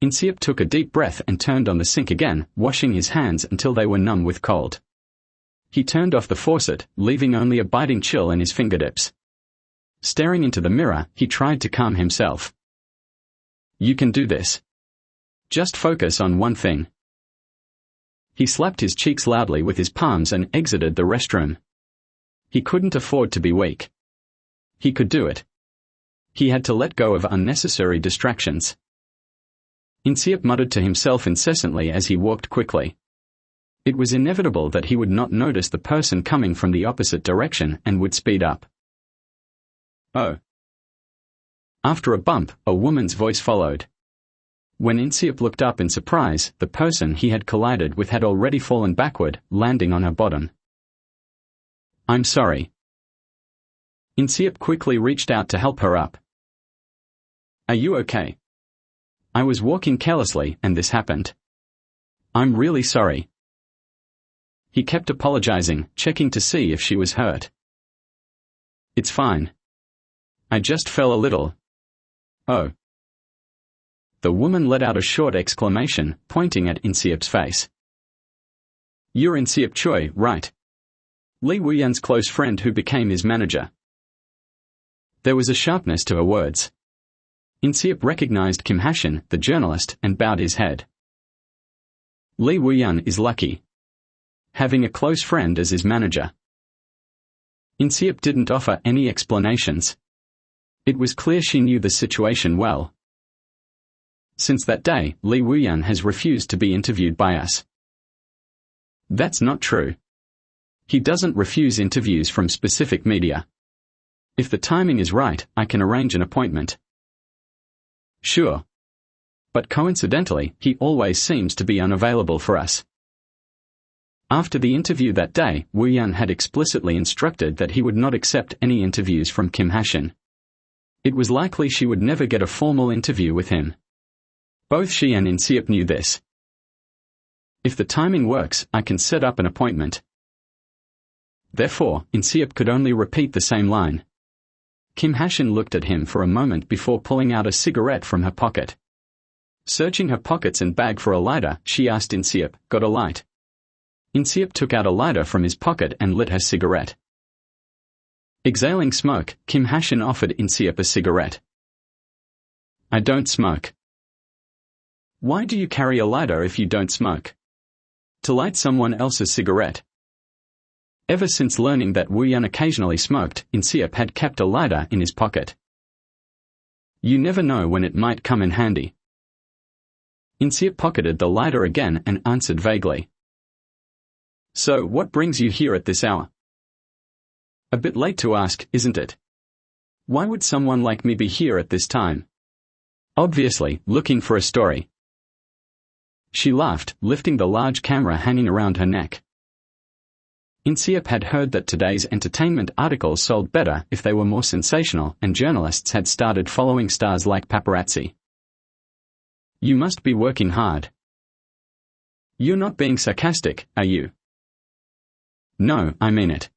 Insiep took a deep breath and turned on the sink again, washing his hands until they were numb with cold. He turned off the faucet, leaving only a biting chill in his fingertips. Staring into the mirror, he tried to calm himself. You can do this. Just focus on one thing. He slapped his cheeks loudly with his palms and exited the restroom. He couldn't afford to be weak. He could do it. He had to let go of unnecessary distractions. Insiep muttered to himself incessantly as he walked quickly. It was inevitable that he would not notice the person coming from the opposite direction and would speed up. Oh. After a bump, a woman's voice followed. When Insiep looked up in surprise, the person he had collided with had already fallen backward, landing on her bottom. I'm sorry. Insiep quickly reached out to help her up. Are you okay? I was walking carelessly and this happened. I'm really sorry. He kept apologizing, checking to see if she was hurt. It's fine. I just fell a little. Oh. The woman let out a short exclamation, pointing at Insiep's face. You're Insiep Choi, right? Lee Woo-yeon's close friend who became his manager. There was a sharpness to her words. Insiep recognized Kim Ha-shin, the journalist, and bowed his head. Lee Woo-yeon is lucky. Having a close friend as his manager. Insiep didn't offer any explanations. It was clear she knew the situation well. Since that day, Lee Woo-yeon has refused to be interviewed by us. That's not true. He doesn't refuse interviews from specific media. If the timing is right, I can arrange an appointment. Sure. But coincidentally, he always seems to be unavailable for us. After the interview that day, Woo-yeon had explicitly instructed that he would not accept any interviews from Kim Ha-shin. It was likely she would never get a formal interview with him. Both she and Insiep knew this. If the timing works, I can set up an appointment. Therefore, Insiep could only repeat the same line. Kim Ha-shin looked at him for a moment before pulling out a cigarette from her pocket. Searching her pockets and bag for a lighter, she asked Insiep, "Got a light?" Insiep took out a lighter from his pocket and lit her cigarette. Exhaling smoke, Kim Ha-shin offered Insiep a cigarette. I don't smoke. Why do you carry a lighter if you don't smoke? To light someone else's cigarette. Ever since learning that Woo-yeon occasionally smoked, Insiep had kept a lighter in his pocket. You never know when it might come in handy. Insiep pocketed the lighter again and answered vaguely. So, what brings you here at this hour? A bit late to ask, isn't it? Why would someone like me be here at this time? Obviously, looking for a story. She laughed, lifting the large camera hanging around her neck. Insiep had heard that today's entertainment articles sold better if they were more sensational, and journalists had started following stars like paparazzi. You must be working hard. You're not being sarcastic, are you? No, I mean it.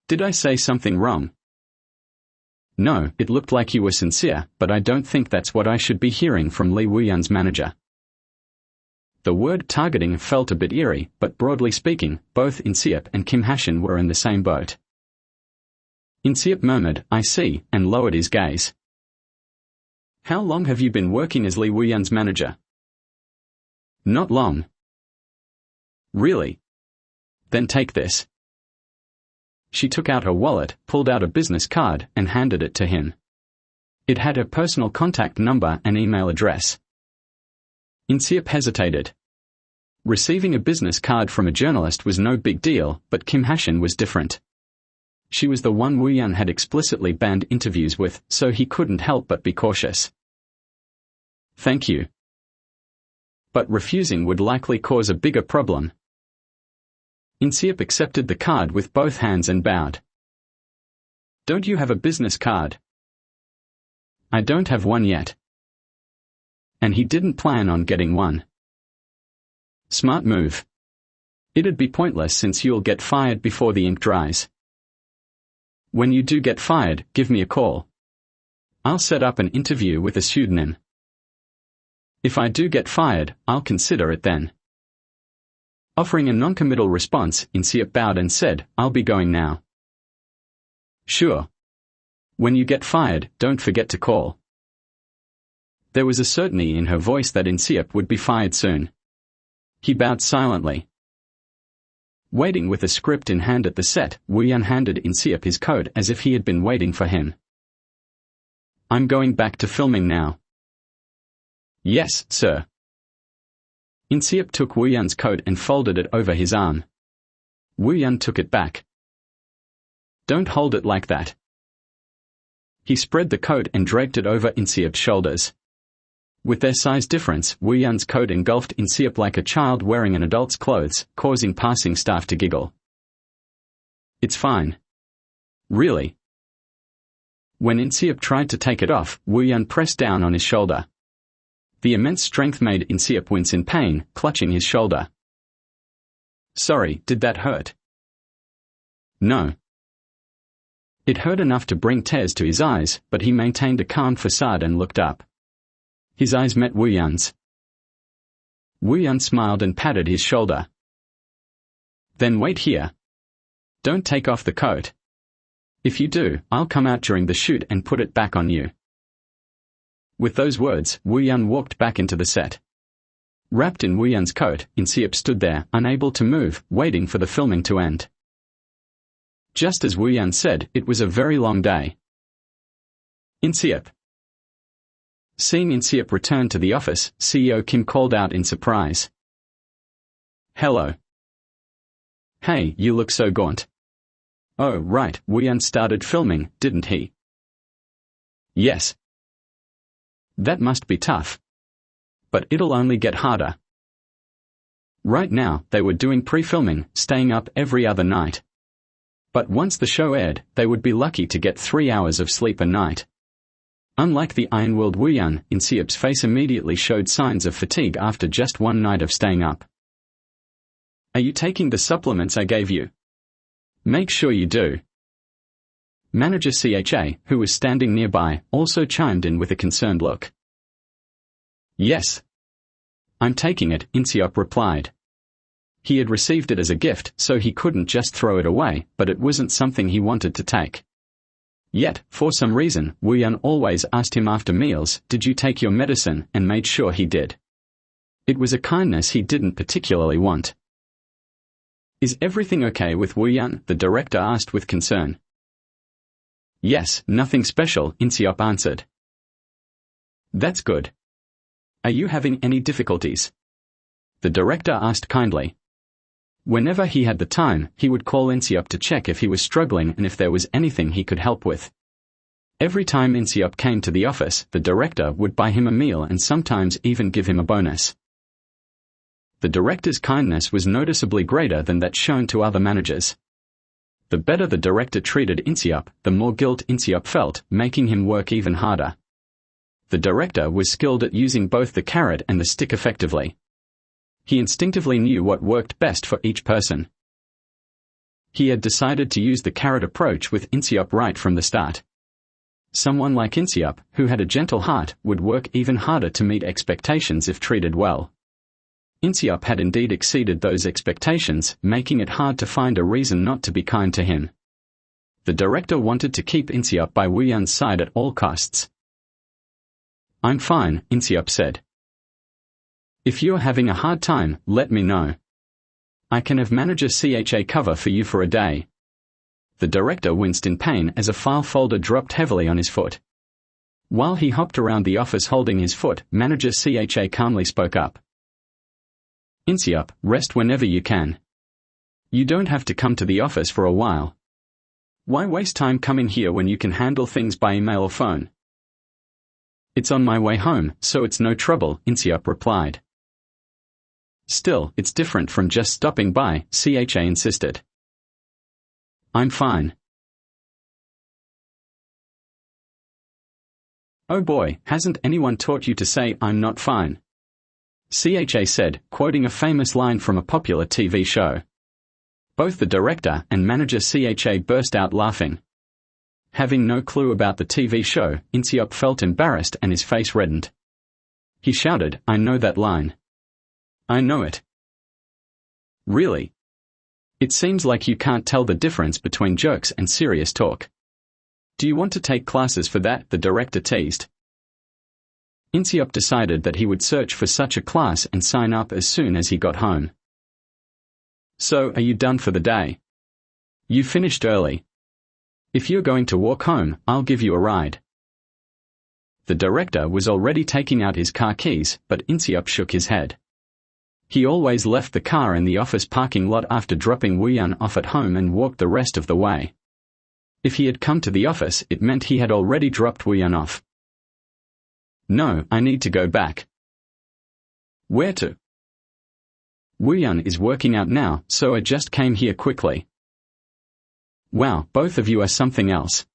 Did I say something wrong? No, it looked like you were sincere, but I don't think that's what I should be hearing from Lee Woo-yeon's manager. The word targeting felt a bit eerie, but broadly speaking, both Insiep and Kim Ha-shin were in the same boat. Insiep murmured, I see, and lowered his gaze. How long have you been working as Lee Woo-yeon's manager? Not long. Really? Then take this. She took out her wallet, pulled out a business card, and handed it to him. It had her personal contact number and email address. Insiep hesitated. Receiving a business card from a journalist was no big deal, but Kim Ha-shin was different. She was the one Woo-yeon had explicitly banned interviews with, so he couldn't help but be cautious. Thank you. But refusing would likely cause a bigger problem. Insiep accepted the card with both hands and bowed. Don't you have a business card? I don't have one yet. And he didn't plan on getting one. Smart move. It'd be pointless since you'll get fired before the ink dries. When you do get fired, give me a call. I'll set up an interview with a pseudonym. If I do get fired, I'll consider it then. Offering a non-committal response, Insiap bowed and said, I'll be going now. Sure. When you get fired, don't forget to call. There was a certainty in her voice that Insiap would be fired soon. He bowed silently. Waiting with a script in hand at the set, Woo-Yan handed Insiap his coat as if he had been waiting for him. I'm going back to filming now. Yes, sir. Insiap took Woo-Yan's coat and folded it over his arm. Woo-Yan took it back. Don't hold it like that. He spread the coat and draped it over Insiap's shoulders. With their size difference, Woo-Yan's coat engulfed Insiap like a child wearing an adult's clothes, causing passing staff to giggle. It's fine. Really? When Insiap tried to take it off, Woo-Yan pressed down on his shoulder. The immense strength made Insiap wince in pain, clutching his shoulder. Sorry, did that hurt? No. It hurt enough to bring tears to his eyes, but he maintained a calm facade and looked up. His eyes met Woo-Yan's. Woo-Yan smiled and patted his shoulder. Then wait here. Don't take off the coat. If you do, I'll come out during the shoot and put it back on you. With those words, Woo-Yan walked back into the set. Wrapped in Woo-Yan's coat, Insiap stood there, unable to move, waiting for the filming to end. Just as Woo-Yan said, it was a very long day. Insiap. Seeing Insiap return to the office, CEO Kim called out in surprise. Hello. Hey, you look so gaunt. Oh, right, Woo-Yan started filming, didn't he? Yes. That must be tough. But it'll only get harder. Right now, they were doing pre-filming, staying up every other night. But once the show aired, they would be lucky to get 3 hours of sleep a night. Unlike the iron-willed Woo-Yan, Insiap's face immediately showed signs of fatigue after just one night of staying up. Are you taking the supplements I gave you? Make sure you do. Manager CHA, who was standing nearby, also chimed in with a concerned look. Yes. I'm taking it, Insiap replied. He had received it as a gift, so he couldn't just throw it away, but it wasn't something he wanted to take. Yet, for some reason, Woo-Yan always asked him after meals, did you take your medicine, and made sure he did. It was a kindness he didn't particularly want. Is everything okay with Woo-Yan? The director asked with concern. Yes, nothing special, Insiap answered. That's good. Are you having any difficulties? The director asked kindly. Whenever he had the time, he would call Insiap to check if he was struggling and if there was anything he could help with. Every time Insiap came to the office, the director would buy him a meal and sometimes even give him a bonus. The director's kindness was noticeably greater than that shown to other managers. The better the director treated Insiap, the more guilt Insiap felt, making him work even harder. The director was skilled at using both the carrot and the stick effectively. He instinctively knew what worked best for each person. He had decided to use the carrot approach with Insiap right from the start. Someone like Insiap, who had a gentle heart, would work even harder to meet expectations if treated well. Insiap had indeed exceeded those expectations, making it hard to find a reason not to be kind to him. The director wanted to keep Insiap by Woo-Yan's side at all costs. I'm fine, Insiap said. If you're having a hard time, let me know. I can have manager CHA cover for you for a day. The director winced in pain as a file folder dropped heavily on his foot. While he hopped around the office holding his foot, manager CHA calmly spoke up. Insiap, rest whenever you can. You don't have to come to the office for a while. Why waste time coming here when you can handle things by email or phone? It's on my way home, so it's no trouble, Insiap replied. Still, it's different from just stopping by, CHA insisted. I'm fine. Oh boy, hasn't anyone taught you to say I'm not fine? CHA said, quoting a famous line from a popular TV show. Both the director and manager CHA burst out laughing. Having no clue about the TV show, Insiap felt embarrassed and his face reddened. He shouted, "I know that line. I know it." Really? It seems like you can't tell the difference between jokes and serious talk. Do you want to take classes for that? The director teased. Insiop decided that he would search for such a class and sign up as soon as he got home. "So, are you done for the day? You finished early. If you're going to walk home, I'll give you a ride." The director was already taking out his car keys, but Insiop shook his head. He always left the car in the office parking lot after dropping Woo-Yun off at home and walked the rest of the way. If he had come to the office, it meant he had already dropped Woo-Yun off. "No, I need to go back." "Where to?" "Woo-Yun is working out now, so I just came here quickly." "Wow, both of you are something else.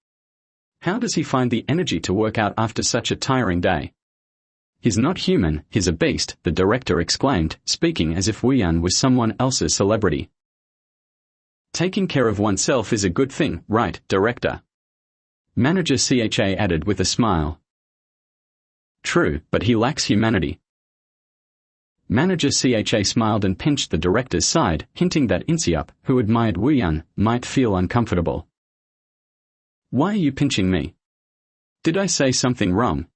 How does he find the energy to work out after such a tiring day?" "He's not human, he's a beast," the director exclaimed, speaking as if Woo-Yun was someone else's celebrity. "Taking care of oneself is a good thing, right, director?" Manager CHA added with a smile. "True, but he lacks humanity." Manager CHA smiled and pinched the director's side, hinting that Insiop, who admired Woo-Yun, might feel uncomfortable. "Why are you pinching me? Did I say something wrong?"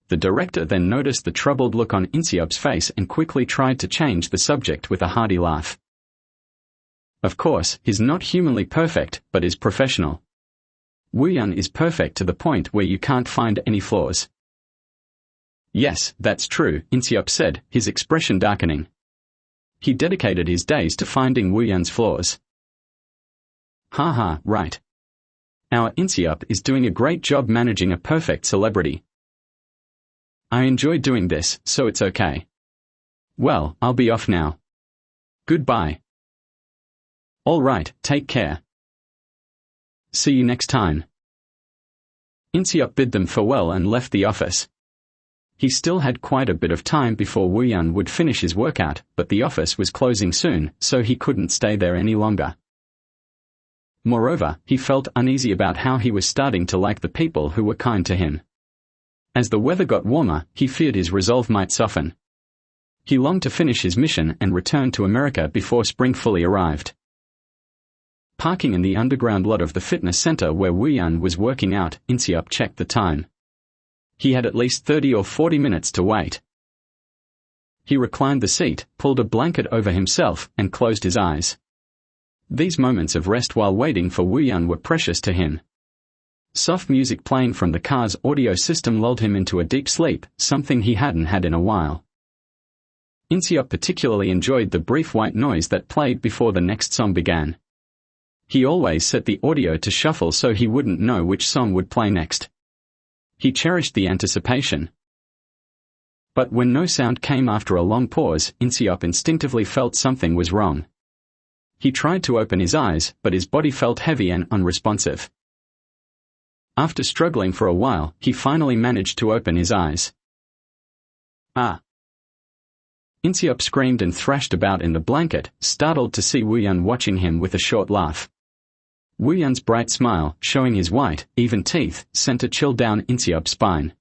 The director then noticed the troubled look on Insiop's face and quickly tried to change the subject with a hearty laugh. "Of course, he's not humanly perfect, but is professional. Woo-Yun is perfect to the point where you can't find any flaws." "Yes, that's true," Insiop said, his expression darkening. He dedicated his days to finding Woo-Yun's flaws. "Haha, right. Our Insiop is doing a great job managing a perfect celebrity. I enjoy doing this, so it's okay. Well, I'll be off now. Goodbye." "All right, take care. See you next time." Insiop bid them farewell and left the office. He still had quite a bit of time before Woo-Yun would finish his workout, but the office was closing soon, so he couldn't stay there any longer. Moreover, he felt uneasy about how he was starting to like the people who were kind to him. As the weather got warmer, he feared his resolve might soften. He longed to finish his mission and return to America before spring fully arrived. Parking in the underground lot of the fitness center where Woo-Yun was working out, Insiop checked the time. He had at least 30 or 40 minutes to wait. He reclined the seat, pulled a blanket over himself, and closed his eyes. These moments of rest while waiting for Woo-Yun were precious to him. Soft music playing from the car's audio system lulled him into a deep sleep, something he hadn't had in a while. Insiop particularly enjoyed the brief white noise that played before the next song began. He always set the audio to shuffle so he wouldn't know which song would play next. He cherished the anticipation. But when no sound came after a long pause, Insiop instinctively felt something was wrong. He tried to open his eyes, but his body felt heavy and unresponsive. After struggling for a while, he finally managed to open his eyes. "Ah!" Insiop screamed and thrashed about in the blanket, startled to see Woo-Yun watching him with a short laugh. Woo-Yun's bright smile, showing his white, even teeth, sent a chill down Insiop's spine.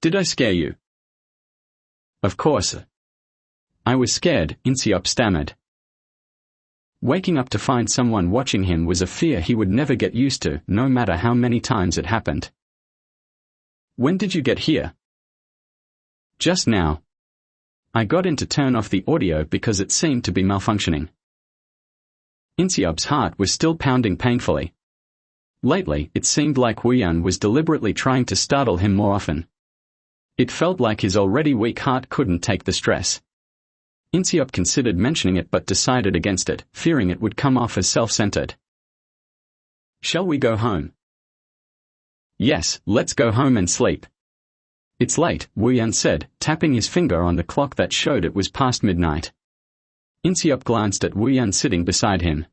"Did I scare you?" "Of course. I was scared," Insiop stammered. Waking up to find someone watching him was a fear he would never get used to, no matter how many times it happened. "When did you get here?" "Just now. I got in to turn off the audio because it seemed to be malfunctioning." Insiop's heart was still pounding painfully. Lately, it seemed like Woo-Yun was deliberately trying to startle him more often. It felt like his already weak heart couldn't take the stress. Insiop considered mentioning it but decided against it, fearing it would come off as self-centered. "Shall we go home?" "Yes, let's go home and sleep. It's late," Woo-Yun said, tapping his finger on the clock that showed it was past midnight. Insiop glanced at Woo-Yun sitting beside him.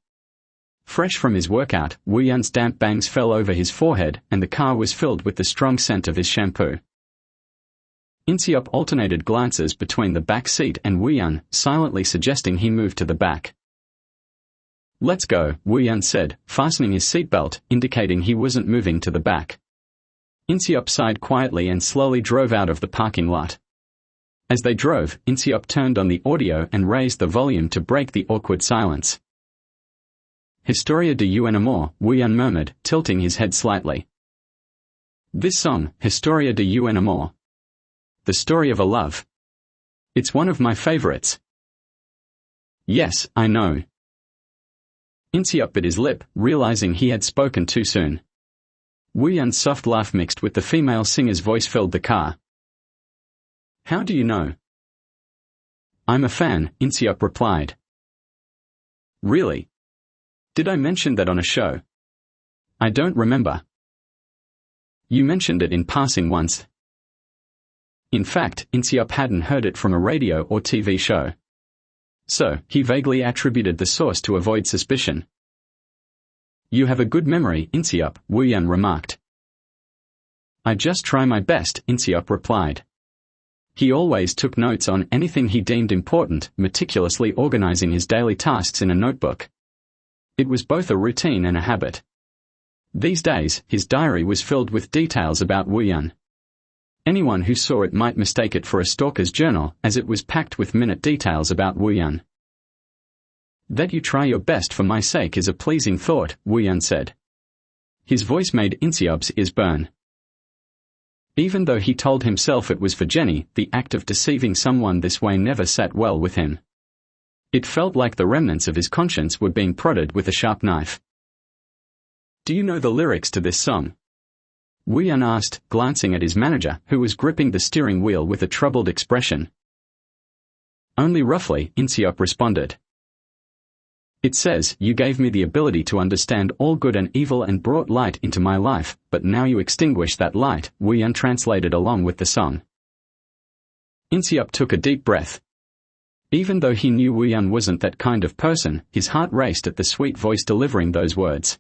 Fresh from his workout, Woo-Yun's damp bangs fell over his forehead, and the car was filled with the strong scent of his shampoo. Insiop alternated glances between the back seat and Woo-Yun, silently suggesting he move to the back. "Let's go," Woo-Yun said, fastening his seatbelt, indicating he wasn't moving to the back. Inseop sighed quietly and slowly drove out of the parking lot. As they drove, Inseop turned on the audio and raised the volume to break the awkward silence. Historia de un amor, Woo-Yeon murmured, tilting his head slightly. This song, Historia de un amor. The story of a love. It's one of my favorites. Yes, I know. Inseop bit his lip, realizing he had spoken too soon. Woo-Yeon's soft laugh mixed with the female singer's voice filled the car. How do you know? I'm a fan, Inseop replied. Really? Did I mention that on a show? I don't remember. You mentioned it in passing once. In fact, Inseop hadn't heard it from a radio or TV show. So, he vaguely attributed the source to avoid suspicion. You have a good memory, Inseop, Woo-Yeon remarked. I just try my best, Inseop replied. He always took notes on anything he deemed important, meticulously organizing his daily tasks in a notebook. It was both a routine and a habit. These days, his diary was filled with details about Woo-Yeon. Anyone who saw it might mistake it for a stalker's journal, as it was packed with minute details about Woo-Yeon. That you try your best for my sake is a pleasing thought, Woo-Yeon said. His voice made Inseop's ears burn. Even though he told himself it was for Jenny, the act of deceiving someone this way never sat well with him. It felt like the remnants of his conscience were being prodded with a sharp knife. Do you know the lyrics to this song? Woo-Yeon asked, glancing at his manager, who was gripping the steering wheel with a troubled expression. Only roughly, Inseop responded. It says, you gave me the ability to understand all good and evil and brought light into my life, but now you extinguish that light, Woo-Yeon translated along with the song. Inseop took a deep breath. Even though he knew Woo-Yeon wasn't that kind of person, his heart raced at the sweet voice delivering those words.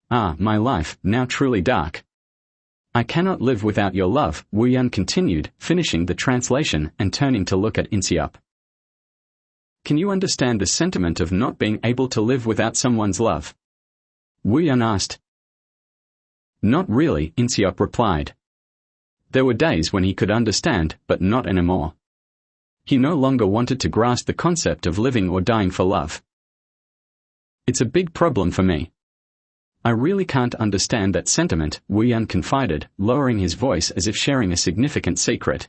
Ah, my life, now truly dark. I cannot live without your love, Woo-Yeon continued, finishing the translation and turning to look at Inseop. Can you understand the sentiment of not being able to live without someone's love? Woo-Yeon asked. Not really, Inseop replied. There were days when he could understand, but not anymore. He no longer wanted to grasp the concept of living or dying for love. It's a big problem for me. I really can't understand that sentiment, Woo-Yeon confided, lowering his voice as if sharing a significant secret.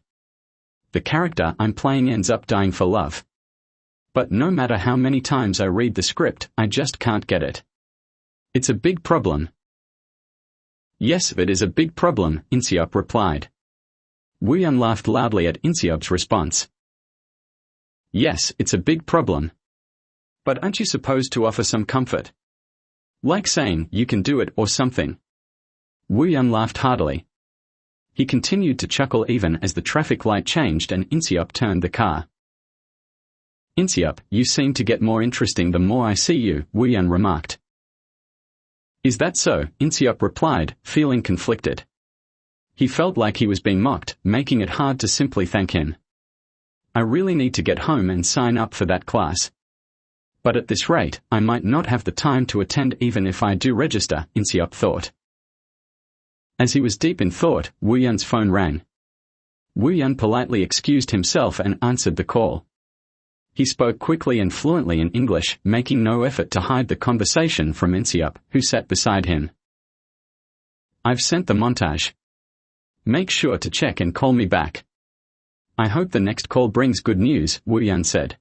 The character I'm playing ends up dying for love. But no matter how many times I read the script, I just can't get it. It's a big problem. Yes, it is a big problem, Inseop replied. Woo-Yeon laughed loudly at Inseop's response. Yes, it's a big problem. But aren't you supposed to offer some comfort? Like saying, you can do it or something. Woo-Yeon laughed heartily. He continued to chuckle even as the traffic light changed and Inseop turned the car. Inseop, you seem to get more interesting the more I see you, Woo-Yeon remarked. Is that so? Inseop replied, feeling conflicted. He felt like he was being mocked, making it hard to simply thank him. I really need to get home and sign up for that class. But at this rate, I might not have the time to attend even if I do register, Inseop thought. As he was deep in thought, Woo-Yeon's phone rang. Woo-Yeon politely excused himself and answered the call. He spoke quickly and fluently in English, making no effort to hide the conversation from Inseop, who sat beside him. I've sent the montage. Make sure to check and call me back. I hope the next call brings good news, Woo-Yeon said.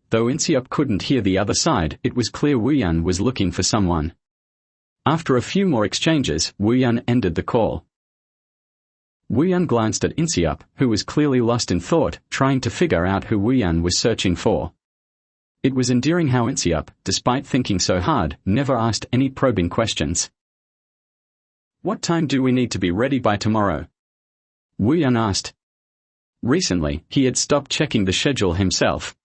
Though Inseop couldn't hear the other side, it was clear Woo-Yeon was looking for someone. After a few more exchanges, Woo-Yeon ended the call. Woo-Yeon glanced at Inseop, who was clearly lost in thought, trying to figure out who Woo-Yeon was searching for. It was endearing how Inseop, despite thinking so hard, never asked any probing questions. What time do we need to be ready by tomorrow? Woo-Yeon asked. Recently, he had stopped checking the schedule himself.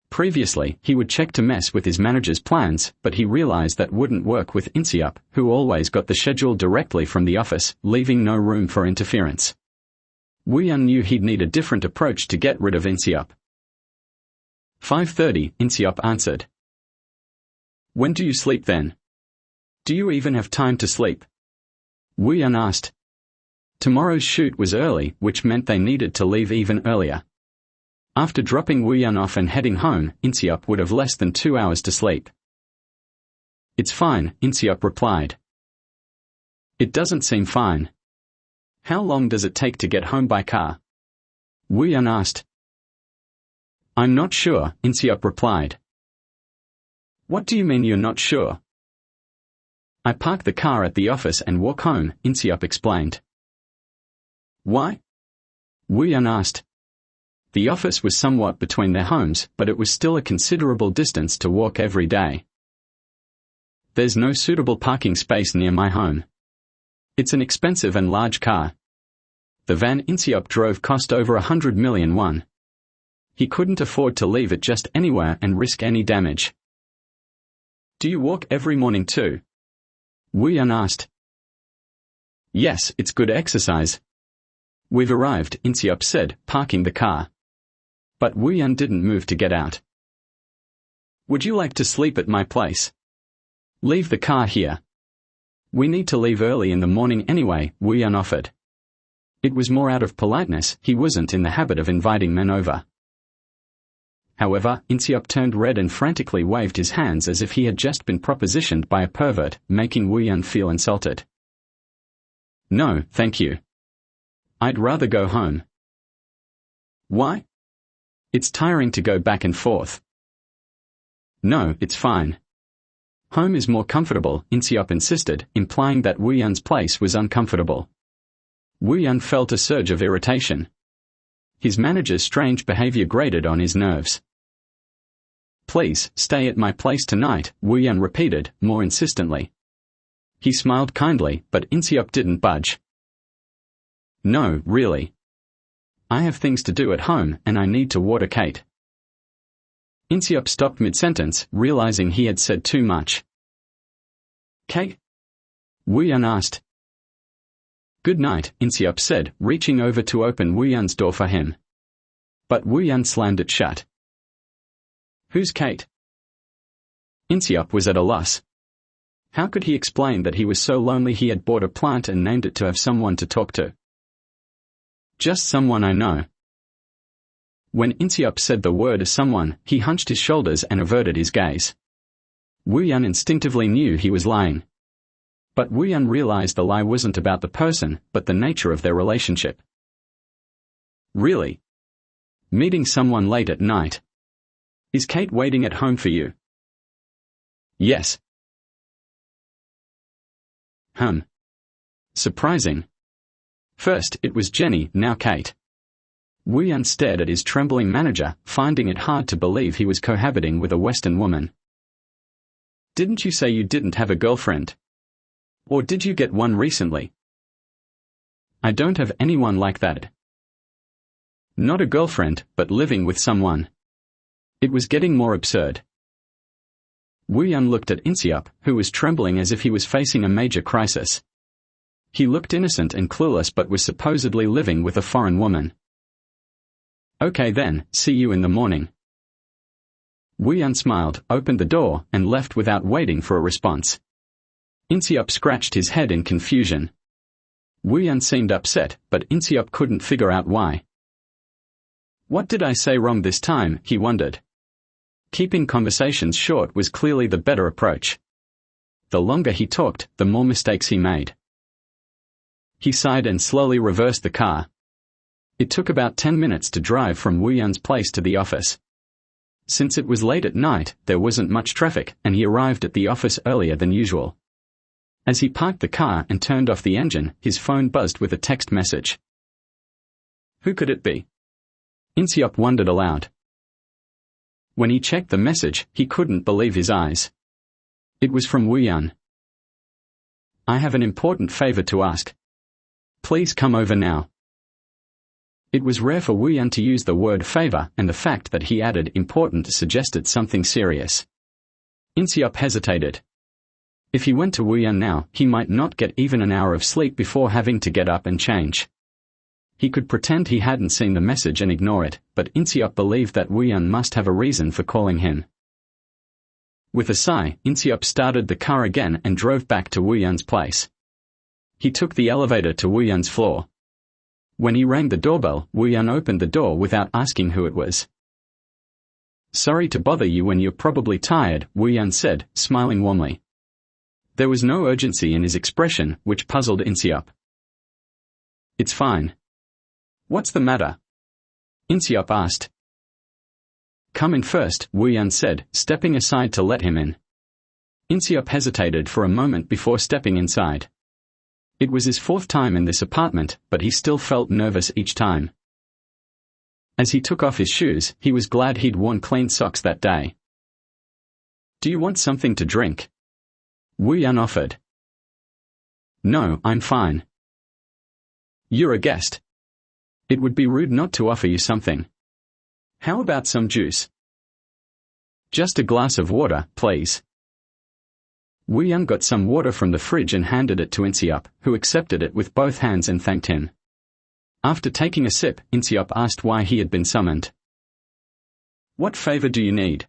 Previously, he would check to mess with his manager's plans, but he realized that wouldn't work with Inseop, who always got the schedule directly from the office, leaving no room for interference. Woo-Yeon knew he'd need a different approach to get rid of Inseop. 5:30, Inseop answered. When do you sleep then? Do you even have time to sleep? Wu Yun asked. Tomorrow's shoot was early, which meant they needed to leave even earlier. After dropping Wu Yun off and heading home, Inseop would have less than 2 hours to sleep. It's fine, Inseop replied. It doesn't seem fine. How long does it take to get home by car? Wu Yun asked. I'm not sure, Inseop replied. What do you mean you're not sure? I park the car at the office and walk home, Inseop explained. Why? Wu Yun asked. The office was somewhat between their homes, but it was still a considerable distance to walk every day. There's no suitable parking space near my home. It's an expensive and large car. The van Inseop drove cost over 100 million won. He couldn't afford to leave it just anywhere and risk any damage. Do you walk every morning too? Wu Yun asked. Yes, it's good exercise. We've arrived, Inseop said, parking the car. But Wu Yun didn't move to get out. Would you like to sleep at my place? Leave the car here. We need to leave early in the morning anyway, Wu Yun offered. It was more out of politeness, he wasn't in the habit of inviting men over. However, Inseop turned red and frantically waved his hands as if he had just been propositioned by a pervert, making Wu Yun feel insulted. No, thank you. I'd rather go home. Why? It's tiring to go back and forth. No, it's fine. Home is more comfortable, Inseop insisted, implying that Wu Yun's place was uncomfortable. Wu Yun felt a surge of irritation. His manager's strange behavior grated on his nerves. Please, stay at my place tonight, Wu Yun repeated, more insistently. He smiled kindly, but Inseop didn't budge. No, really. I have things to do at home, and I need to water Kate. Inseop stopped mid-sentence, realizing he had said too much. Kate? Wu Yun asked. Good night, Inseop said, reaching over to open Wu Yun's door for him. But Wu Yun slammed it shut. Who's Kate? Inseop was at a loss. How could he explain that he was so lonely he had bought a plant and named it to have someone to talk to? Just someone I know. When Inseop said the word someone, he hunched his shoulders and averted his gaze. Wu Yun instinctively knew he was lying. But Wu Yun realized the lie wasn't about the person, but the nature of their relationship. Really? Meeting someone late at night? Is Kate waiting at home for you? Yes. Surprising. First it was Jenny, now Kate. Wu Yun stared at his trembling manager, finding it hard to believe he was cohabiting with a Western woman. Didn't you say you didn't have a girlfriend? Or did you get one recently? I don't have anyone like that. Not a girlfriend, but living with someone. It was getting more absurd. Wu Yun looked at Inseop, who was trembling as if he was facing a major crisis. He looked innocent and clueless but was supposedly living with a foreign woman. Okay then, see you in the morning. Wu Yun smiled, opened the door, and left without waiting for a response. Inseop scratched his head in confusion. Wu Yun seemed upset, but Inseop couldn't figure out why. What did I say wrong this time, he wondered. Keeping conversations short was clearly the better approach. The longer he talked, the more mistakes he made. He sighed and slowly reversed the car. It took about 10 minutes to drive from Wu Yun's place to the office. Since it was late at night, there wasn't much traffic, and he arrived at the office earlier than usual. As he parked the car and turned off the engine, his phone buzzed with a text message. Who could it be? Inseop wondered aloud. When he checked the message, he couldn't believe his eyes. It was from Wu Yun. I have an important favor to ask. Please come over now. It was rare for Wu Yun to use the word favor, and the fact that he added important suggested something serious. Inseop hesitated. If he went to Wu Yun now, he might not get even an hour of sleep before having to get up and change. He could pretend he hadn't seen the message and ignore it, but Inseop believed that Wu Yun must have a reason for calling him. With a sigh, Inseop started the car again and drove back to Wu Yun's place. He took the elevator to Wu Yun's floor. When he rang the doorbell, Wu Yun opened the door without asking who it was. "Sorry to bother you when you're probably tired," Wu Yun said, smiling warmly. There was no urgency in his expression, which puzzled Inseop. "It's fine." "What's the matter?" Inseop asked. "Come in first," Wu Yun said, stepping aside to let him in. Inseop hesitated for a moment before stepping inside. It was his 4th time in this apartment, but he still felt nervous each time. As he took off his shoes, he was glad he'd worn clean socks that day. "Do you want something to drink?" Wu Yun offered. "No, I'm fine." "You're a guest. It would be rude not to offer you something. How about some juice?" "Just a glass of water, please." Wu Yun got some water from the fridge and handed it to Inseop, who accepted it with both hands and thanked him. After taking a sip, Inseop asked why he had been summoned. "What favor do you need?"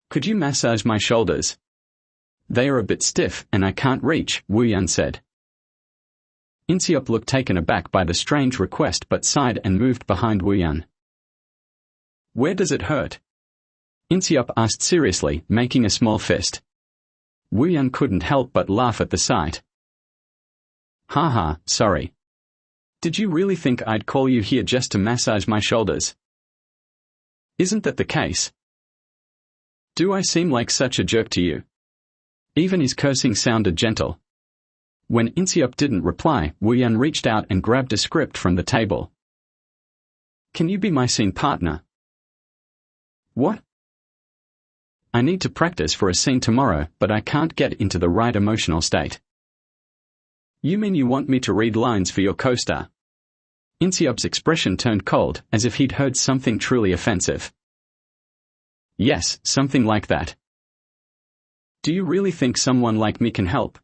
"Could you massage my shoulders? They are a bit stiff, and I can't reach," Wu Yun said. Inseop looked taken aback by the strange request but sighed and moved behind Wu Yun. "Where does it hurt?" Inseop asked seriously, making a small fist. Wu Yun couldn't help but laugh at the sight. "Haha, sorry. Did you really think I'd call you here just to massage my shoulders? Isn't that the case? Do I seem like such a jerk to you?" Even his cursing sounded gentle. When Inseop didn't reply, Wu Yun reached out and grabbed a script from the table. "Can you be my scene partner?" "What?" "I need to practice for a scene tomorrow, but I can't get into the right emotional state." "You mean you want me to read lines for your co-star?" Inseop's expression turned cold, as if he'd heard something truly offensive. "Yes, something like that." "Do you really think someone like me can help?"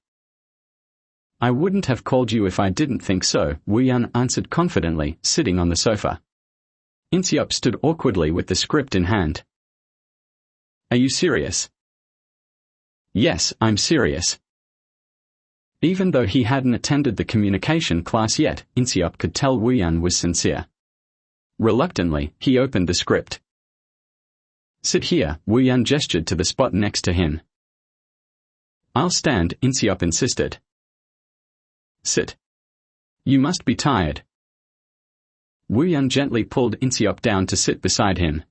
"I wouldn't have called you if I didn't think so," Wu Yun answered confidently, sitting on the sofa. Inseop stood awkwardly with the script in hand. "Are you serious?" "Yes, I'm serious." Even though he hadn't attended the communication class yet, Inseop could tell Wu Yun was sincere. Reluctantly, he opened the script. "Sit here," Wu Yun gestured to the spot next to him. "I'll stand," Inseop insisted. "Sit. You must be tired." Wu Yun gently pulled Inseop down to sit beside him.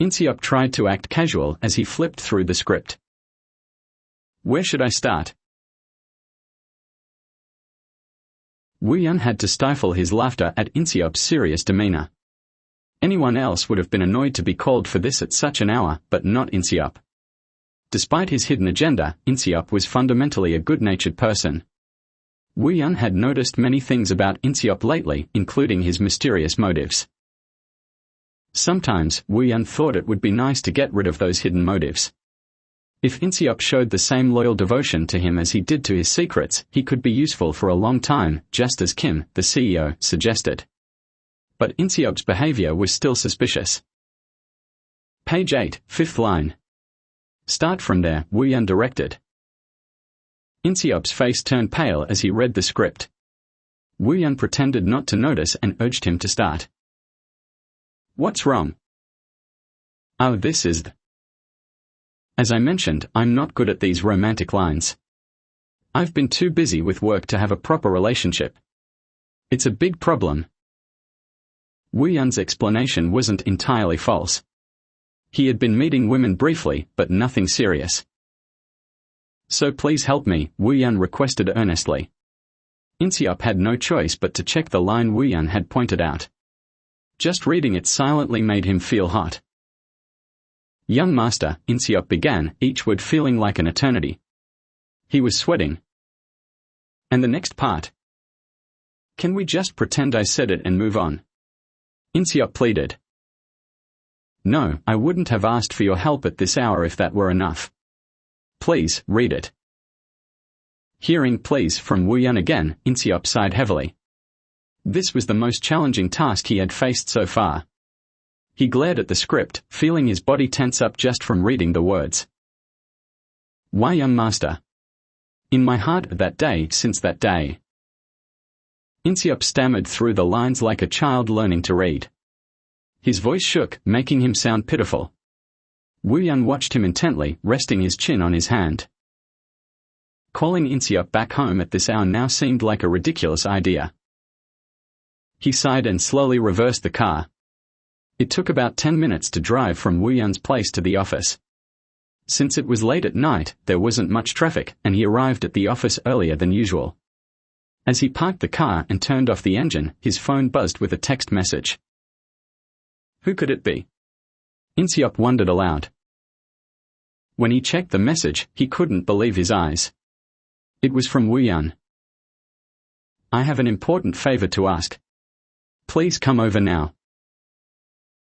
Inseop tried to act casual as he flipped through the script. "Where should I start?" Wu Yun had to stifle his laughter at Inseop's serious demeanor. Anyone else would have been annoyed to be called for this at such an hour, but not Inseop. Despite his hidden agenda, Inseop was fundamentally a good-natured person. Wu Yun had noticed many things about Inseop lately, including his mysterious motives. Sometimes, Wu Yun thought it would be nice to get rid of those hidden motives. If Inseop showed the same loyal devotion to him as he did to his secrets, he could be useful for a long time, just as Kim, the CEO, suggested. But Inseop's behavior was still suspicious. Page 8, 5th line. "Start from there," Wu Yun directed. Inseop's face turned pale as he read the script. Wu Yun pretended not to notice and urged him to start. "What's wrong?" "Oh, this is the... As I mentioned, I'm not good at these romantic lines. I've been too busy with work to have a proper relationship. It's a big problem." Wu Yun's explanation wasn't entirely false. He had been meeting women briefly, but nothing serious. "So please help me," Wu Yun requested earnestly. Inseop had no choice but to check the line Wu Yun had pointed out. Just reading it silently made him feel hot. "Young master," Inseop began, each word feeling like an eternity. He was sweating. "And the next part? Can we just pretend I said it and move on?" Inseop pleaded. "No, I wouldn't have asked for your help at this hour if that were enough. Please, read it." Hearing "please" from Wu Yun again, Inseop sighed heavily. This was the most challenging task he had faced so far. He glared at the script, feeling his body tense up just from reading the words. "Why, young master?" In my heart that day, since that day. Inseop stammered through the lines like a child learning to read. His voice shook, making him sound pitiful. Wu Yan watched him intently, resting his chin on his hand. Calling Inseop back home at this hour now seemed like a ridiculous idea. He sighed and slowly reversed the car. It took about 10 minutes to drive from Wu Yan's place to the office. Since it was late at night, there wasn't much traffic, and he arrived at the office earlier than usual. As he parked the car and turned off the engine, his phone buzzed with a text message. Who could it be? Inseop wondered aloud. When he checked the message, he couldn't believe his eyes. It was from Wu Yan. I have an important favor to ask. Please come over now.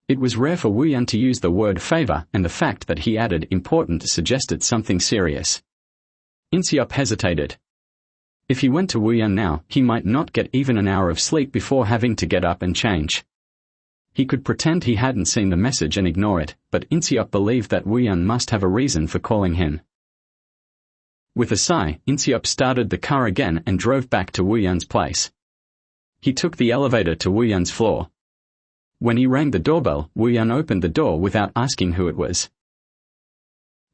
It was rare for Wu Yan to use the word favor, and the fact that he added important suggested something serious. Inseop hesitated. If he went to Wu Yan now, he might not get even an hour of sleep before having to get up and change. He could pretend he hadn't seen the message and ignore it, but Inseop believed that Wu Yan must have a reason for calling him. With a sigh, Inseop started the car again and drove back to Wu Yan's place. He took the elevator to Wu Yan's floor. When he rang the doorbell, Wu Yan opened the door without asking who it was.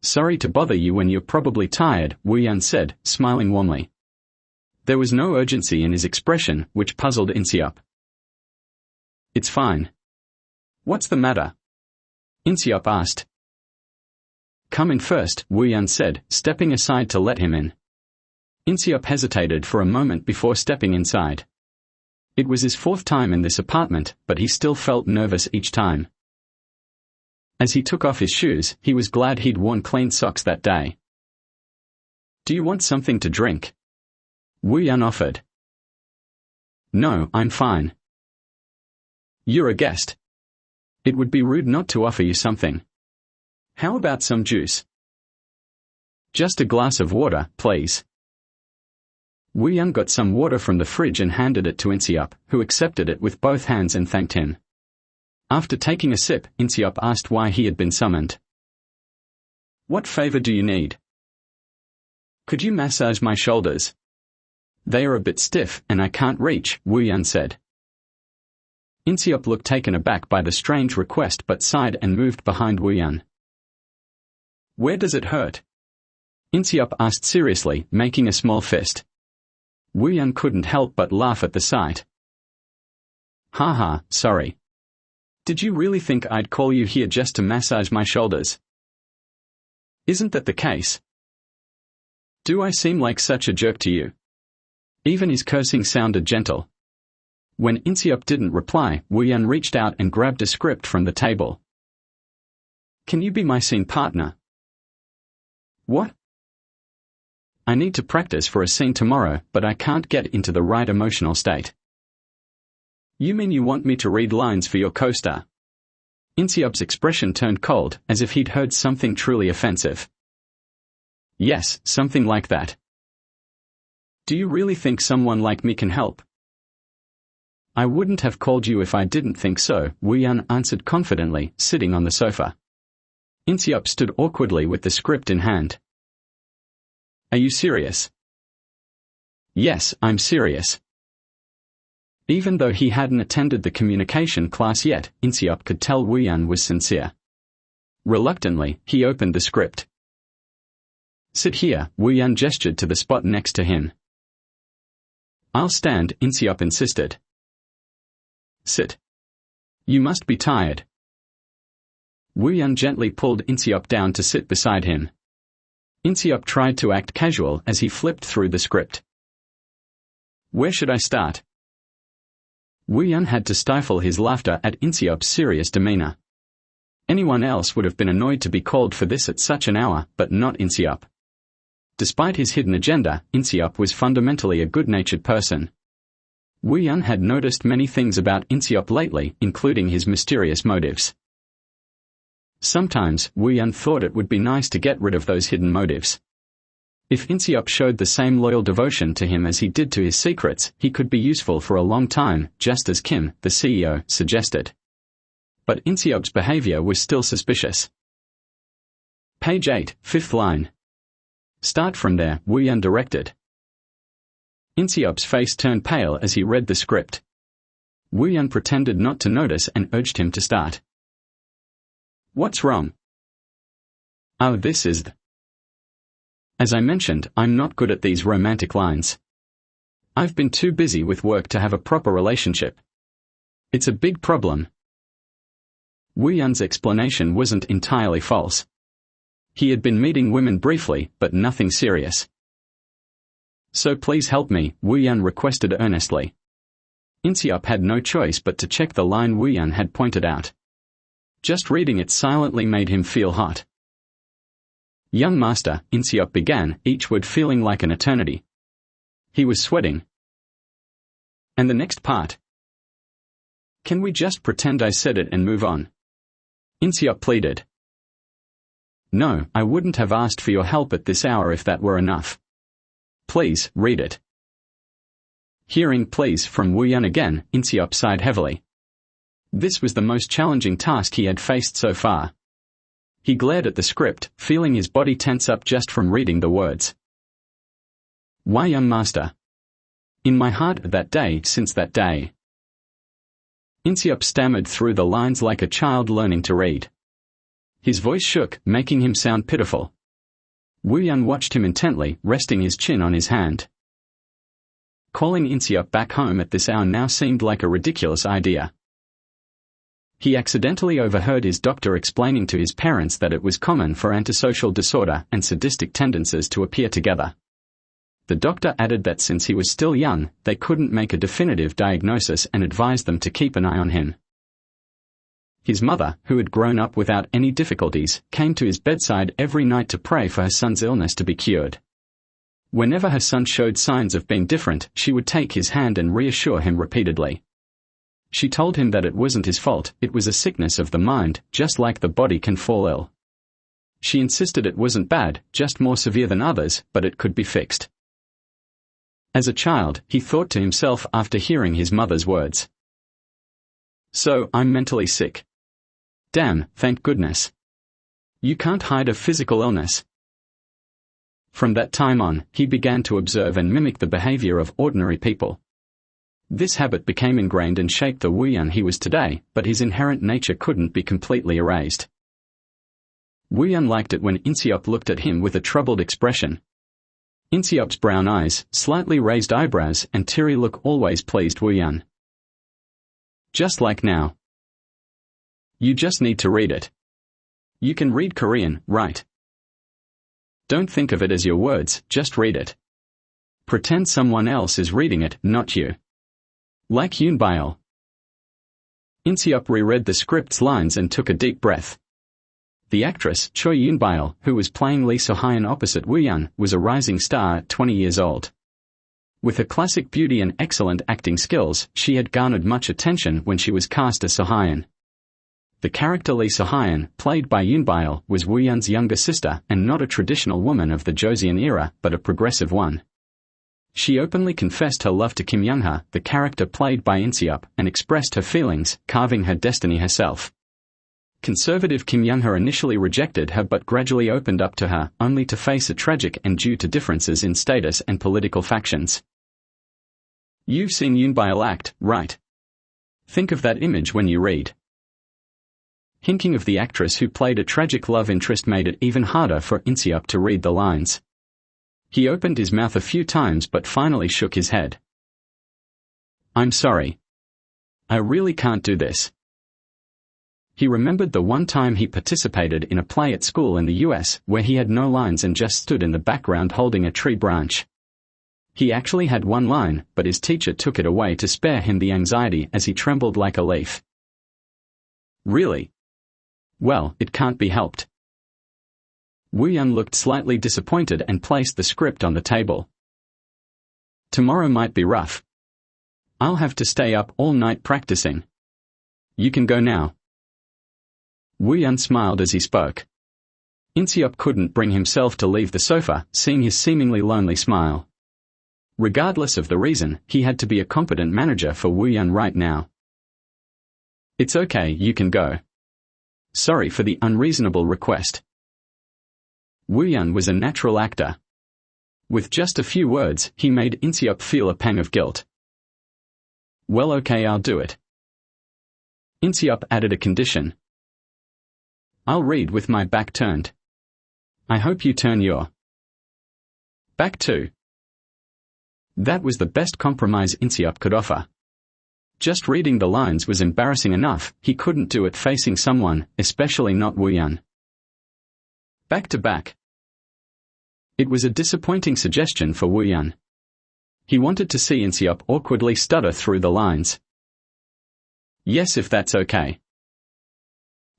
Sorry to bother you when you're probably tired, Wu Yan said, smiling warmly. There was no urgency in his expression, which puzzled Inseop. It's fine. What's the matter? Inseop asked. Come in first, Wu Yan said, stepping aside to let him in. Inseop hesitated for a moment before stepping inside. It was his fourth time in this apartment, but he still felt nervous each time. As he took off his shoes, he was glad he'd worn clean socks that day. Do you want something to drink? Wu Yan offered. No, I'm fine. You're a guest. It would be rude not to offer you something. How about some juice? Just a glass of water, please. Wu Yan got some water from the fridge and handed it to Inseop, who accepted it with both hands and thanked him. After taking a sip, Inseop asked why he had been summoned. What favor do you need? Could you massage my shoulders? They are a bit stiff, and I can't reach, Wu Yan said. Inseop looked taken aback by the strange request but sighed and moved behind Wu Yan. Where does it hurt? Inseop asked seriously, making a small fist. Wu Yan couldn't help but laugh at the sight. Ha, sorry. Did you really think I'd call you here just to massage my shoulders? Isn't that the case? Do I seem like such a jerk to you? Even his cursing sounded gentle. When Inseop didn't reply, Wu Yan reached out and grabbed a script from the table. Can you be my scene partner? What? I need to practice for a scene tomorrow, but I can't get into the right emotional state. You mean you want me to read lines for your co-star? Inseop's expression turned cold, as if he'd heard something truly offensive. Yes, something like that. Do you really think someone like me can help? I wouldn't have called you if I didn't think so, Wu Yan answered confidently, sitting on the sofa. Inseop stood awkwardly with the script in hand. Are you serious? Yes, I'm serious. Even though he hadn't attended the communication class yet, Inseop could tell Wu Yan was sincere. Reluctantly, he opened the script. Sit here, Wu Yan gestured to the spot next to him. I'll stand, Inseop insisted. Sit. You must be tired. Wu Yan gently pulled Inseop down to sit beside him. Inseop tried to act casual as he flipped through the script. Where should I start? Wu Yan had to stifle his laughter at Inseop's serious demeanor. Anyone else would have been annoyed to be called for this at such an hour, but not Inseop. Despite his hidden agenda, Inseop was fundamentally a good-natured person. Wu Yan had noticed many things about Inseop lately, including his mysterious motives. Sometimes, Wu Yan thought it would be nice to get rid of those hidden motives. If Inseop showed the same loyal devotion to him as he did to his secrets, he could be useful for a long time, just as Kim, the CEO, suggested. But Inseop's behavior was still suspicious. Page 8, fifth line. Start from there, Wu Yun directed. Inseop's face turned pale as he read the script. Wu Yun pretended not to notice and urged him to start. What's wrong? Oh, this is the... As I mentioned, I'm not good at these romantic lines. I've been too busy with work to have a proper relationship. It's a big problem. Wu Yun's explanation wasn't entirely false. He had been meeting women briefly, but nothing serious. So please help me, Wu Yun requested earnestly. Inseop had no choice but to check the line Wu Yun had pointed out. Just reading it silently made him feel hot. Young master, Inseop began, each word feeling like an eternity. He was sweating. And the next part? Can we just pretend I said it and move on? Inseop pleaded. No, I wouldn't have asked for your help at this hour if that were enough. Please, read it. Hearing please from Wu Yun again, Inseop sighed heavily. This was the most challenging task he had faced so far. He glared at the script, feeling his body tense up just from reading the words. Why, young master? In my heart that day, since that day. Inseop stammered through the lines like a child learning to read. His voice shook, making him sound pitiful. Wu Yun watched him intently, resting his chin on his hand. Calling Inseop back home at this hour now seemed like a ridiculous idea. He accidentally overheard his doctor explaining to his parents that it was common for antisocial disorder and sadistic tendencies to appear together. The doctor added that since he was still young, they couldn't make a definitive diagnosis and advised them to keep an eye on him. His mother, who had grown up without any difficulties, came to his bedside every night to pray for her son's illness to be cured. Whenever her son showed signs of being different, she would take his hand and reassure him repeatedly. She told him that it wasn't his fault, it was a sickness of the mind, just like the body can fall ill. She insisted it wasn't bad, just more severe than others, but it could be fixed. As a child, he thought to himself after hearing his mother's words. So, I'm mentally sick. Damn, thank goodness. You can't hide a physical illness. From that time on, he began to observe and mimic the behavior of ordinary people. This habit became ingrained and shaped the Wu Yun he was today, but his inherent nature couldn't be completely erased. Wu Yun liked it when Inseop looked at him with a troubled expression. Inseop's brown eyes, slightly raised eyebrows, and teary look always pleased Wu Yun. Just like now. You just need to read it. You can read Korean, right? Don't think of it as your words, just read it. Pretend someone else is reading it, not you. Like Yoonbyul. Inseop reread the script's lines and took a deep breath. The actress, Choi Yoonbyul, who was playing Lee So-hyun opposite Wu Yun, was a rising star at 20 years old. With her classic beauty and excellent acting skills, she had garnered much attention when she was cast as So-hyun. The character Lee So-hyun, played by Yoonbyul, was Wu Yun's younger sister and not a traditional woman of the Joseon era, but a progressive one. She openly confessed her love to Kim Young-ha, the character played by Inseop, and expressed her feelings, carving her destiny herself. Conservative Kim Young-ha initially rejected her but gradually opened up to her, only to face a tragic end due to differences in status and political factions. You've seen Yoonbyul act, right? Think of that image when you read. Hinting of the actress who played a tragic love interest made it even harder for Inseop to read the lines. He opened his mouth a few times but finally shook his head. I'm sorry. I really can't do this. He remembered the one time he participated in a play at school in the US where he had no lines and just stood in the background holding a tree branch. He actually had one line, but his teacher took it away to spare him the anxiety as he trembled like a leaf. Really? Well, it can't be helped. Wu Yun looked slightly disappointed and placed the script on the table. Tomorrow might be rough. I'll have to stay up all night practicing. You can go now. Wu Yun smiled as he spoke. Inseop couldn't bring himself to leave the sofa, seeing his seemingly lonely smile. Regardless of the reason, he had to be a competent manager for Wu Yun right now. It's okay, you can go. Sorry for the unreasonable request. Wu Yun was a natural actor. With just a few words, he made Inseop feel a pang of guilt. Well, okay, I'll do it. Inseop added a condition. I'll read with my back turned. I hope you turn your back too. That was the best compromise Inseop could offer. Just reading the lines was embarrassing enough, he couldn't do it facing someone, especially not Wu Yan. Back to back. It was a disappointing suggestion for Wu Yan. He wanted to see Inseop awkwardly stutter through the lines. Yes, if that's okay.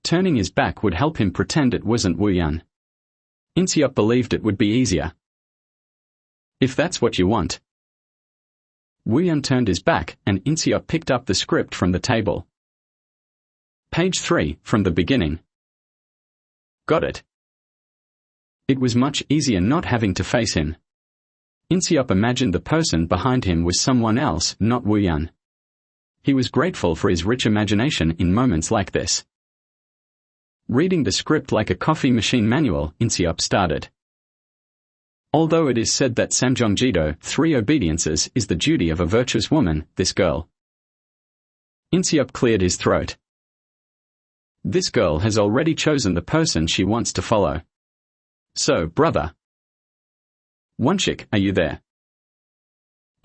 Turning his back would help him pretend it wasn't Wu Yan. Inseop believed it would be easier. If that's what you want. Wu Yan turned his back, and Inseop picked up the script from the table. Page 3, from the beginning. Got it. It was much easier not having to face him. Inseop imagined the person behind him was someone else, not Wu Yan. He was grateful for his rich imagination in moments like this. Reading the script like a coffee machine manual, Inseop started. Although it is said that Samjongjido, 3 obediences, is the duty of a virtuous woman, this girl. Inseop cleared his throat. This girl has already chosen the person she wants to follow. So, brother. Wonshik, are you there?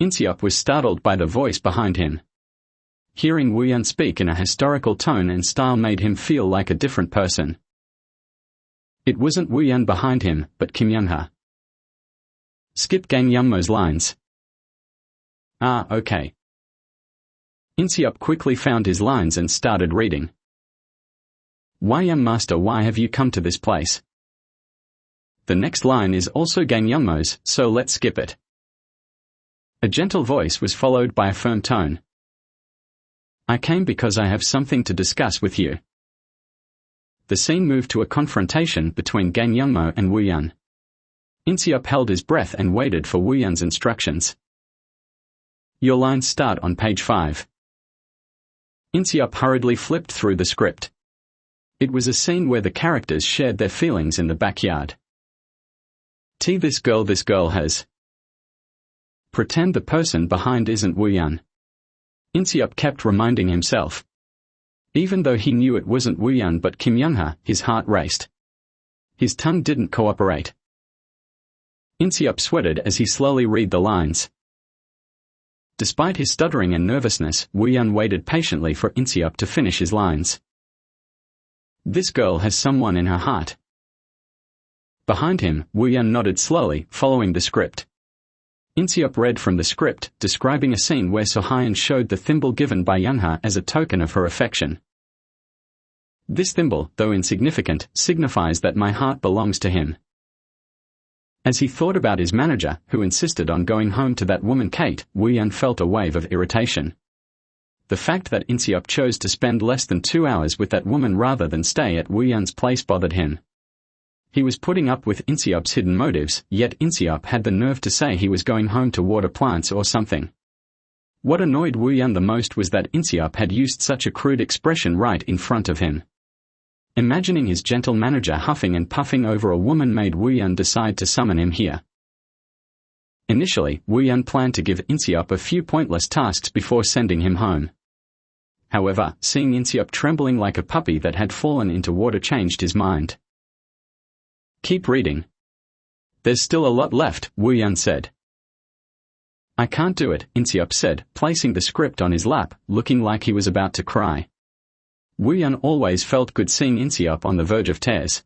Inseop was startled by the voice behind him. Hearing Wu Yan speak in a historical tone and style made him feel like a different person. It wasn't Wu Yan behind him, but Kim Young-ha. Skip Gang Yunmo's lines. Ah, okay. Inseop quickly found his lines and started reading. Why, young master, why have you come to this place? The next line is also Gang Yunmo's, so let's skip it. A gentle voice was followed by a firm tone. I came because I have something to discuss with you. The scene moved to a confrontation between Gang Yunmo and Wu Yan. Inseop held his breath and waited for Wu Yan's instructions. Your lines start on page 5. Inseop hurriedly flipped through the script. It was a scene where the characters shared their feelings in the backyard. This girl has. Pretend the person behind isn't Wu Yan. Inseop kept reminding himself. Even though he knew it wasn't Wu Yan but Kim Young-ha, his heart raced. His tongue didn't cooperate. Inseop sweated as he slowly read the lines. Despite his stuttering and nervousness, Wu Yan waited patiently for Inseop to finish his lines. This girl has someone in her heart. Behind him, Wu Yan nodded slowly, following the script. Inseop read from the script, describing a scene where Sohyan showed the thimble given by Young-ha as a token of her affection. This thimble, though insignificant, signifies that my heart belongs to him. As he thought about his manager, who insisted on going home to that woman Kate, Wu Yan felt a wave of irritation. The fact that Inseop chose to spend less than 2 hours with that woman rather than stay at Wu Yan's place bothered him. He was putting up with Inseop's hidden motives, yet Inseop had the nerve to say he was going home to water plants or something. What annoyed Wu Yan the most was that Inseop had used such a crude expression right in front of him. Imagining his gentle manager huffing and puffing over a woman made Wu Yan decide to summon him here. Initially, Wu Yan planned to give Inseop a few pointless tasks before sending him home. However, seeing Inseop trembling like a puppy that had fallen into water changed his mind. Keep reading. There's still a lot left, Wu Yan said. I can't do it, Inseop said, placing the script on his lap, looking like he was about to cry. Wu Yan always felt good seeing Inseop on the verge of tears.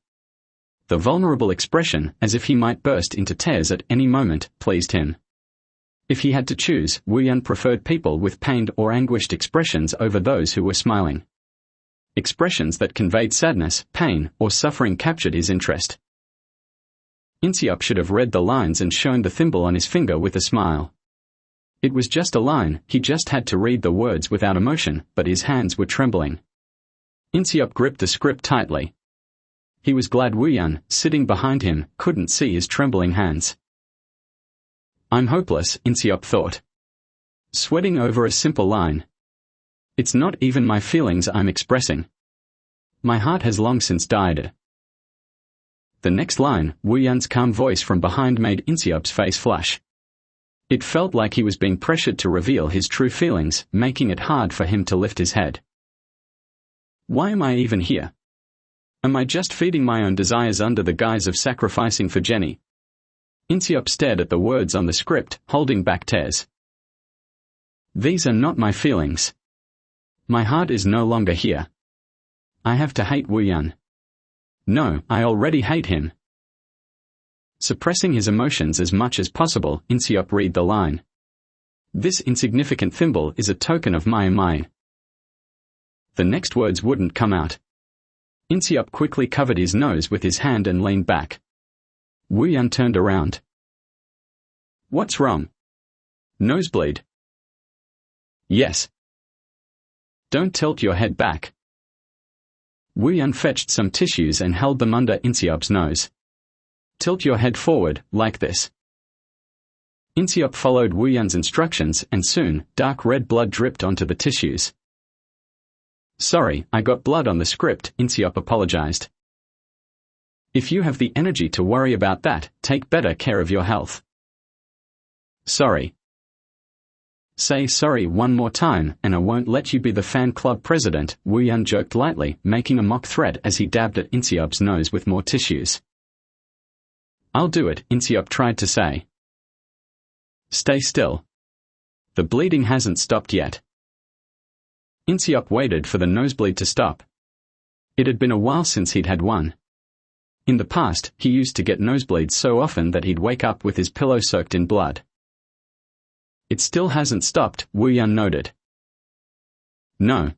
The vulnerable expression, as if he might burst into tears at any moment, pleased him. If he had to choose, Wu Yan preferred people with pained or anguished expressions over those who were smiling. Expressions that conveyed sadness, pain, or suffering captured his interest. Inseop should have read the lines and shown the thimble on his finger with a smile. It was just a line, he just had to read the words without emotion, but his hands were trembling. Inseop gripped the script tightly. He was glad Wu Yan, sitting behind him, couldn't see his trembling hands. I'm hopeless, Inseop thought. Sweating over a simple line. It's not even my feelings I'm expressing. My heart has long since died. The next line, Wu Yan's calm voice from behind made Inseop's face flush. It felt like he was being pressured to reveal his true feelings, making it hard for him to lift his head. Why am I even here? Am I just feeding my own desires under the guise of sacrificing for Jenny? Inseop stared at the words on the script, holding back tears. These are not my feelings. My heart is no longer here. I have to hate Wu Yan. No, I already hate him. Suppressing his emotions as much as possible, Inseop read the line. This insignificant thimble is a token of mine. The next words wouldn't come out. Inseop quickly covered his nose with his hand and leaned back. Wu Yan turned around. What's wrong? Nosebleed? Yes. Don't tilt your head back. Wu Yan fetched some tissues and held them under Inseop's nose. Tilt your head forward, like this. Inseop followed Wu Yan's instructions and soon, dark red blood dripped onto the tissues. Sorry, I got blood on the script, Inseop apologized. If you have the energy to worry about that, take better care of your health. Sorry. Say sorry one more time and I won't let you be the fan club president, Wu Yan joked lightly, making a mock threat as he dabbed at Inseop's nose with more tissues. I'll do it, Inseop tried to say. Stay still. The bleeding hasn't stopped yet. Inseop waited for the nosebleed to stop. It had been a while since he'd had one. In the past, he used to get nosebleeds so often that he'd wake up with his pillow soaked in blood. It still hasn't stopped, Wu Yan noted. No.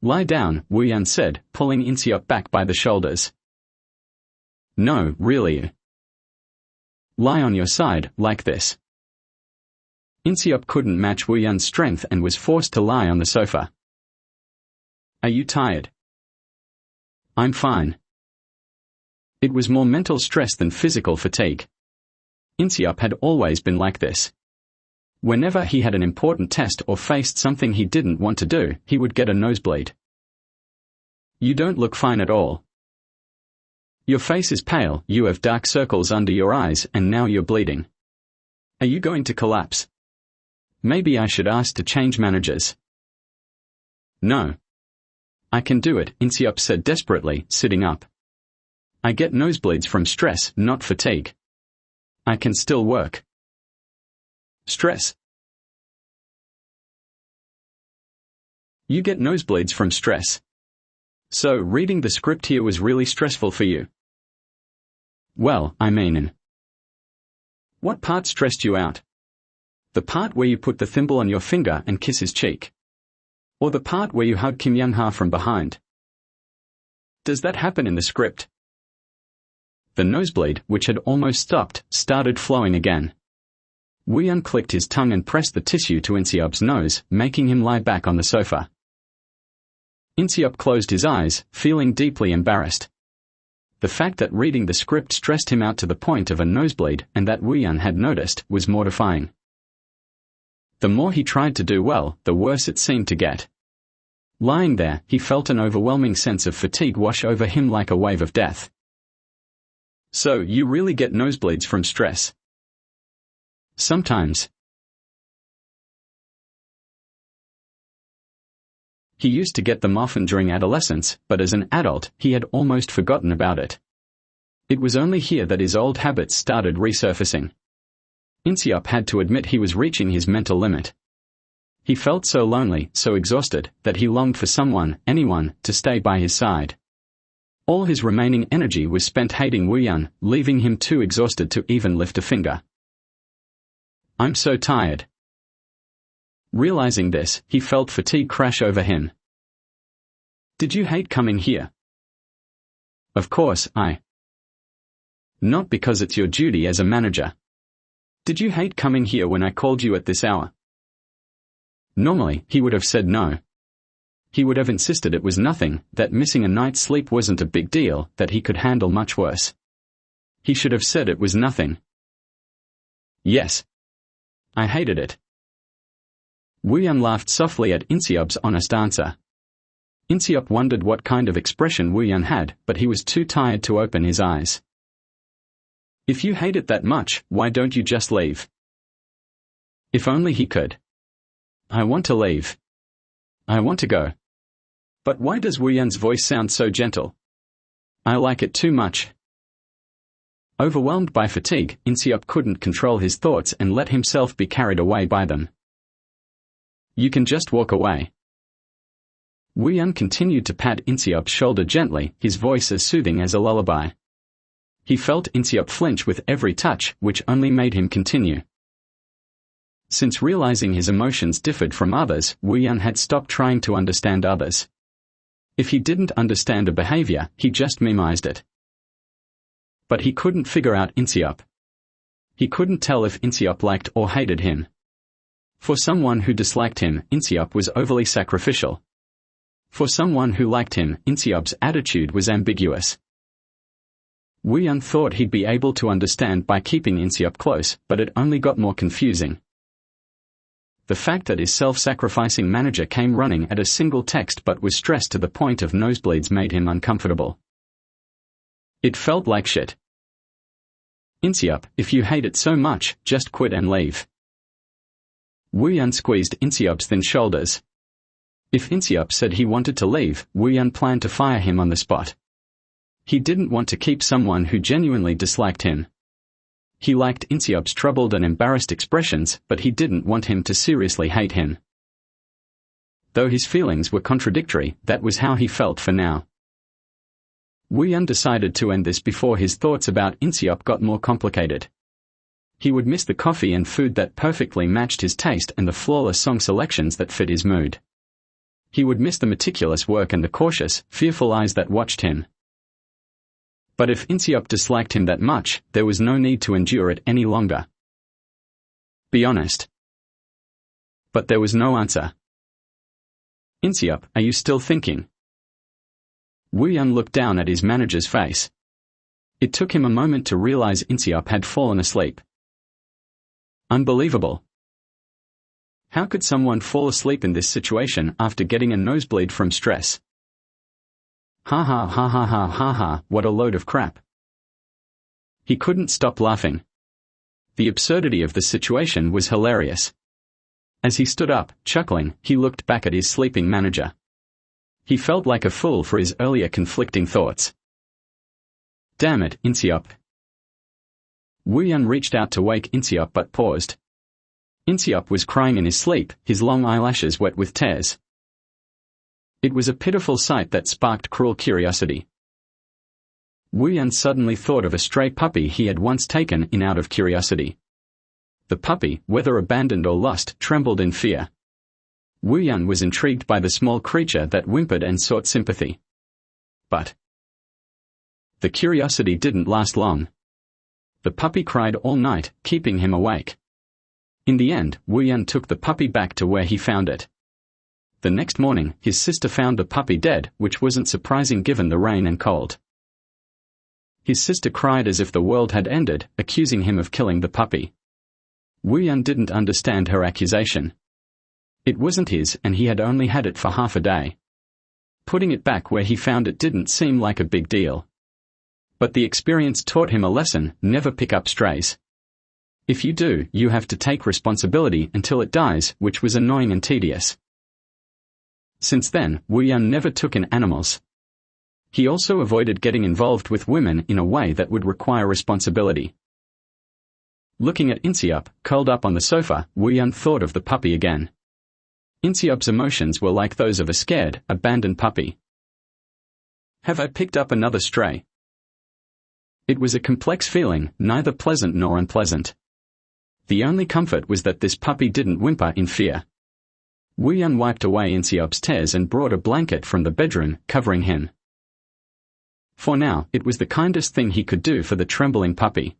Lie down, Wu Yan said, pulling Inseop back by the shoulders. No, really. Lie on your side, like this. Inseop couldn't match Wu Yan's strength and was forced to lie on the sofa. Are you tired? I'm fine. It was more mental stress than physical fatigue. Inseop had always been like this. Whenever he had an important test or faced something he didn't want to do, he would get a nosebleed. You don't look fine at all. Your face is pale, you have dark circles under your eyes, and now you're bleeding. Are you going to collapse? Maybe I should ask to change managers. No. I can do it, Inseop said desperately, sitting up. I get nosebleeds from stress, not fatigue. I can still work. Stress. You get nosebleeds from stress. So, reading the script here was really stressful for you. Well, I mean. What part stressed you out? The part where you put the thimble on your finger and kiss his cheek? Or the part where you hug Kim Young-ha from behind? Does that happen in the script? The nosebleed, which had almost stopped, started flowing again. Wu Yan clicked his tongue and pressed the tissue to Inseop's nose, making him lie back on the sofa. Inseop closed his eyes, feeling deeply embarrassed. The fact that reading the script stressed him out to the point of a nosebleed, and that Wu Yan had noticed, was mortifying. The more he tried to do well, the worse it seemed to get. Lying there, he felt an overwhelming sense of fatigue wash over him like a wave of death. So, you really get nosebleeds from stress? Sometimes. He used to get them often during adolescence, but as an adult, he had almost forgotten about it. It was only here that his old habits started resurfacing. Inseop had to admit he was reaching his mental limit. He felt so lonely, so exhausted, that he longed for someone, anyone, to stay by his side. All his remaining energy was spent hating Wu Yan, leaving him too exhausted to even lift a finger. I'm so tired. Realizing this, he felt fatigue crash over him. Did you hate coming here? Of course, Not because it's your duty as a manager. Did you hate coming here when I called you at this hour? Normally, he would have said no. He would have insisted it was nothing, that missing a night's sleep wasn't a big deal, that he could handle much worse. He should have said it was nothing. Yes. I hated it. Wu Yan laughed softly at Inseop's honest answer. Inseop wondered what kind of expression Wu Yan had, but he was too tired to open his eyes. If you hate it that much, why don't you just leave? If only he could. I want to leave. I want to go. But why does Wu Yan's voice sound so gentle? I like it too much. Overwhelmed by fatigue, Inseop couldn't control his thoughts and let himself be carried away by them. You can just walk away. Wu Yan continued to pat Inseop's shoulder gently, his voice as soothing as a lullaby. He felt Inseop flinch with every touch, which only made him continue. Since realizing his emotions differed from others, Wu Yan had stopped trying to understand others. If he didn't understand a behavior, he just mimized it. But he couldn't figure out Inseop. He couldn't tell if Inseop liked or hated him. For someone who disliked him, Inseop was overly sacrificial. For someone who liked him, Inseop's attitude was ambiguous. Wu Yan thought he'd be able to understand by keeping Inseop close, but it only got more confusing. The fact that his self-sacrificing manager came running at a single text but was stressed to the point of nosebleeds made him uncomfortable. It felt like shit. Inseop, if you hate it so much, just quit and leave. Wu Yan squeezed Inseop's thin shoulders. If Inseop said he wanted to leave, Wu Yan planned to fire him on the spot. He didn't want to keep someone who genuinely disliked him. He liked Inseop's troubled and embarrassed expressions, but he didn't want him to seriously hate him. Though his feelings were contradictory, that was how he felt for now. Wu Yan decided to end this before his thoughts about Inseop got more complicated. He would miss the coffee and food that perfectly matched his taste and the flawless song selections that fit his mood. He would miss the meticulous work and the cautious, fearful eyes that watched him. But if Inseop disliked him that much, there was no need to endure it any longer. Be honest. But there was no answer. Inseop, are you still thinking? Wu Yan looked down at his manager's face. It took him a moment to realize Inseop had fallen asleep. Unbelievable. How could someone fall asleep in this situation after getting a nosebleed from stress? Ha ha ha ha ha ha ha, what a load of crap. He couldn't stop laughing. The absurdity of the situation was hilarious. As he stood up, chuckling, he looked back at his sleeping manager. He felt like a fool for his earlier conflicting thoughts. Damn it, Inseop. Wu Yan reached out to wake Inseop but paused. Inseop was crying in his sleep, his long eyelashes wet with tears. It was a pitiful sight that sparked cruel curiosity. Wu Yan suddenly thought of a stray puppy he had once taken in out of curiosity. The puppy, whether abandoned or lost, trembled in fear. Wu Yan was intrigued by the small creature that whimpered and sought sympathy. But the curiosity didn't last long. The puppy cried all night, keeping him awake. In the end, Wu Yan took the puppy back to where he found it. The next morning, his sister found the puppy dead, which wasn't surprising given the rain and cold. His sister cried as if the world had ended, accusing him of killing the puppy. Wu Yan didn't understand her accusation. It wasn't his, and he had only had it for half a day. Putting it back where he found it didn't seem like a big deal. But the experience taught him a lesson: never pick up strays. If you do, you have to take responsibility until it dies, which was annoying and tedious. Since then, Wu Yan never took in animals. He also avoided getting involved with women in a way that would require responsibility. Looking at Inseop, curled up on the sofa, Wu Yan thought of the puppy again. Inseop's emotions were like those of a scared, abandoned puppy. Have I picked up another stray? It was a complex feeling, neither pleasant nor unpleasant. The only comfort was that this puppy didn't whimper in fear. Wu Yan wiped away Inseop's tears and brought a blanket from the bedroom, covering him. For now, it was the kindest thing he could do for the trembling puppy.